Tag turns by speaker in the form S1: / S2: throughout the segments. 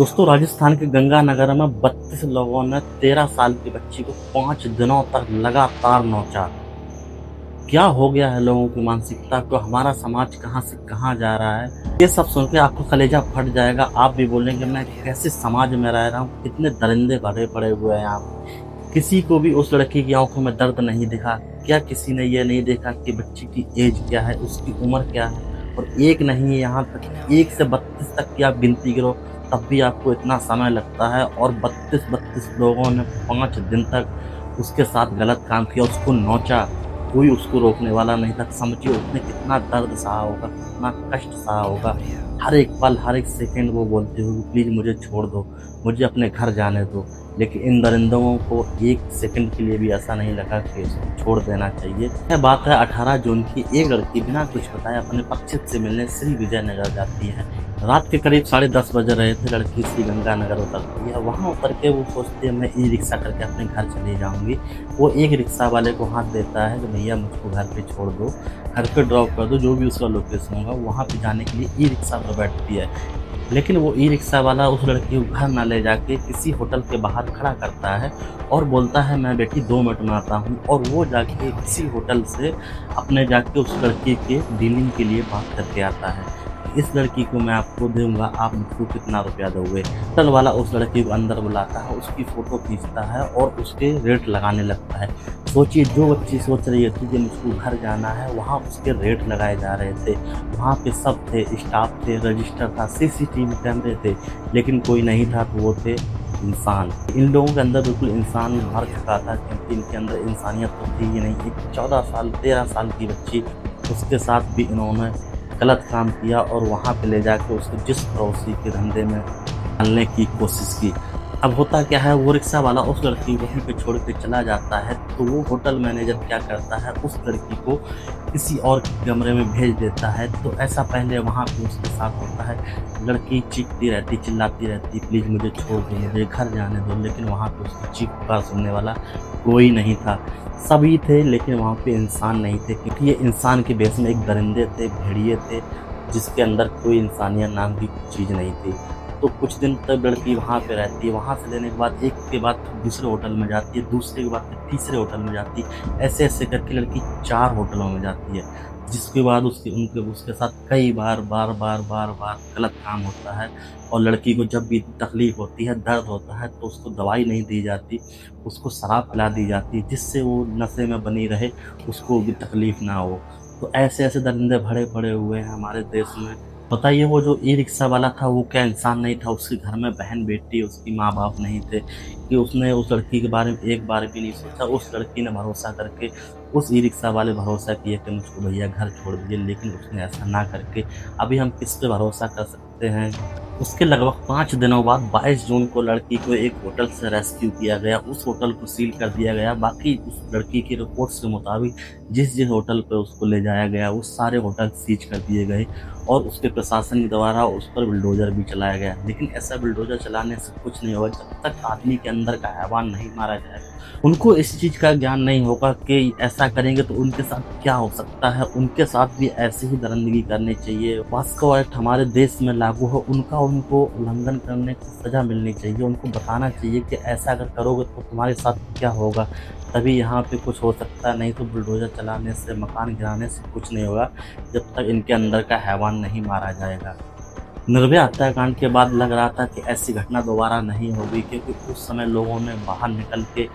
S1: दोस्तों, राजस्थान के गंगानगर में 32 लोगों ने 13 साल की बच्ची को 5 दिनों तक लगातार नोचा। क्या हो गया है लोगों की मानसिकता को? हमारा समाज कहाँ से कहाँ जा रहा है? ये सब सुन के आपको कलेजा फट जाएगा। आप भी बोलेंगे मैं कैसे समाज में रह रहा हूँ, कितने दरिंदे भरे पड़े हुए हैं यहाँ पे। किसी को भी उस लड़की की आंखों में दर्द नहीं दिखा। क्या किसी ने ये नहीं देखा कि बच्ची की एज क्या है, उसकी उम्र क्या है? और एक नहीं, यहाँ तक 1 से 32 तक की आप गिनती करो तब भी आपको इतना समय लगता है। और 32 लोगों ने 5 दिन तक उसके साथ गलत काम किया, उसको नोचा। कोई उसको रोकने वाला नहीं था। समझिए उसने कितना दर्द सहा होगा, कितना कष्ट सहा होगा। हर एक पल, हर एक सेकंड वो बोलती होगी प्लीज़ मुझे छोड़ दो, मुझे अपने घर जाने दो। लेकिन इन दरिंदों को 1 सेकंड के लिए भी ऐसा नहीं लगा कि इसको छोड़ देना चाहिए। यह बात है 18 जून की। एक लड़की बिना कुछ बताए अपने परिचित से मिलने श्री विजयनगर जाती है। रात के करीब 10:30 बज रहे थे। लड़की श्री गंगानगर उतरती है। वहाँ उतर के वो सोचती है मैं ई-रिक्शा करके अपने घर चली जाऊँगी। वो एक रिक्शा वाले को हाथ देता है कि भैया मुझको घर पे छोड़ दो, घर पे ड्रॉप कर दो, जो भी उसका लोकेशन होगा वहाँ पे जाने के लिए ई-रिक्शा पर बैठती है। लेकिन वो ई-रिक्शा वाला उस लड़की को घर ना ले जाके किसी होटल के बाहर खड़ा करता है और बोलता है मैं बेटी 2 मिनट में आता हूँ। और वो जाके किसी होटल से अपने जाके उस लड़की के डीलिंग के लिए बात करके आता है। इस लड़की को मैं आपको दूँगा, आप मुझको कितना रुपया दोगे? होटल वाला उस लड़की को अंदर बुलाता है, उसकी फ़ोटो खींचता है और उसके रेट लगाने लगता है। सोचिए, जो बच्ची सोच रही थी कि मुझको घर जाना है, वहाँ उसके रेट लगाए जा रहे थे। वहाँ पे सब थे, स्टाफ थे, रजिस्टर था, सीसीटीवी कैमरे थे, लेकिन कोई नहीं था तो वो थे इंसान। इन लोगों के अंदर बिल्कुल इंसान भर चुका था, क्योंकि इनके अंदर इंसानियत तो थी ही नहीं। एक 14 साल, 13 साल की बच्ची, उसके साथ भी इन्होंने गलत काम किया और वहाँ पे ले जाके उसको जिस पड़ोसी के धंधे में डालने की कोशिश की। अब होता क्या है, वो रिक्शा वाला उस लड़की को वहीं पे छोड़ के चला जाता है, तो वो होटल मैनेजर क्या करता है, उस लड़की को किसी और कमरे में भेज देता है। तो ऐसा पहले वहाँ पे उसके साथ होता है। लड़की चीखती रहती, चिल्लाती रहती प्लीज़ मुझे छोड़ दो, मुझे घर जाने दो। लेकिन वहाँ पे उसकी चीख पुकार सुनने वाला कोई नहीं था। सभी थे लेकिन वहाँ पे इंसान नहीं थे, क्योंकि ये इंसान के भेष में एक दरिंदे थे, भेड़िए थे, जिसके अंदर कोई इंसानियत नाम की चीज़ नहीं थी। तो कुछ दिन तक लड़की वहाँ पे रहती है। वहाँ से लेने के बाद एक के बाद दूसरे होटल में जाती है, दूसरे के बाद फिर तीसरे होटल में जाती है। ऐसे-ऐसे करके लड़की 4 होटलों में जाती है, जिसके बाद उसके साथ कई बार गलत काम होता है। और लड़की को जब भी तकलीफ़ होती है, दर्द होता है, तो उसको दवाई नहीं दी जाती, उसको शराब पिला दी जाती है, जिससे वो नशे में बनी रहे, उसको भी तकलीफ़ ना हो। तो ऐसे-ऐसे दरिंदे भरे पड़े हुए हैं हमारे देश में। बताइए, वो जो ई-रिक्शा वाला था वो क्या इंसान नहीं था? उसके घर में बहन-बेटी, उसकी माँ-बाप नहीं थे कि उसने उस लड़की के बारे में एक बार भी नहीं सोचा? उस लड़की ने भरोसा करके उस ई-रिक्शा वाले भरोसा किया कि मुझको भैया घर छोड़ दीजिए, लेकिन उसने ऐसा ना करके अभी हम किस पे भरोसा कर सकते हैं? उसके लगभग 5 दिनों बाद 22 जून को लड़की को एक होटल से रेस्क्यू किया गया। उस होटल को सील कर दिया गया। बाकी उस लड़की की रिपोर्ट्स के मुताबिक जिस होटल पे उसको ले जाया गया, वो सारे होटल सीज कर दिए गए और उसके प्रशासन के द्वारा उस पर बुलडोज़र भी चलाया गया। लेकिन ऐसा बुलडोज़र चलाने से कुछ नहीं होगा जब तक आदमी के अंदर का हैवान नहीं मारा जाएगा। उनको इस चीज़ का ज्ञान नहीं होगा कि ऐसा करेंगे तो उनके साथ क्या हो सकता है। उनके साथ भी ऐसे ही दरिंदगी करनी चाहिए। पॉस्को एक्ट हमारे देश में लागू हो, उनको उल्लंघन करने की सज़ा मिलनी चाहिए। उनको बताना चाहिए कि ऐसा अगर करोगे तो तुम्हारे साथ क्या होगा, तभी यहाँ पे कुछ हो सकता है। नहीं तो बुलडोज़र चलाने से, मकान गिराने से कुछ नहीं होगा, जब तक इनके अंदर का हैवान नहीं मारा जाएगा। निर्भया हत्याकांड के बाद लग रहा था कि ऐसी घटना दोबारा नहीं होगी, क्योंकि उस समय लोगों ने बाहर निकल के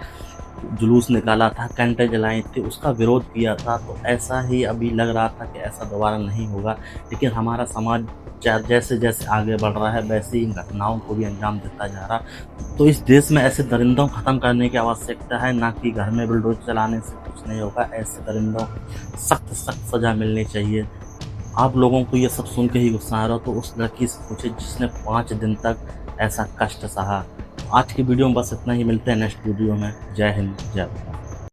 S1: जुलूस निकाला था, कैंडल जलाई थी, उसका विरोध किया था। तो ऐसा ही अभी लग रहा था कि ऐसा दोबारा नहीं होगा। लेकिन हमारा समाज जैसे-जैसे आगे बढ़ रहा है, वैसे ही घटनाओं को भी अंजाम देता जा रहा। तो इस देश में ऐसे दरिंदों को ख़त्म करने की आवश्यकता है, ना कि घर में बुलडोज़र चलाने से कुछ नहीं होगा। ऐसे दरिंदों को सख्त सज़ा मिलनी चाहिए। आप लोगों को ये सब सुन के ही गुस्सा आ रहा हो तो उस लड़की से पूछे जिसने 5 दिन तक ऐसा कष्ट सहा। आज की वीडियो में बस इतना ही। मिलते हैं नेक्स्ट वीडियो में। जय हिंद, जय भारत।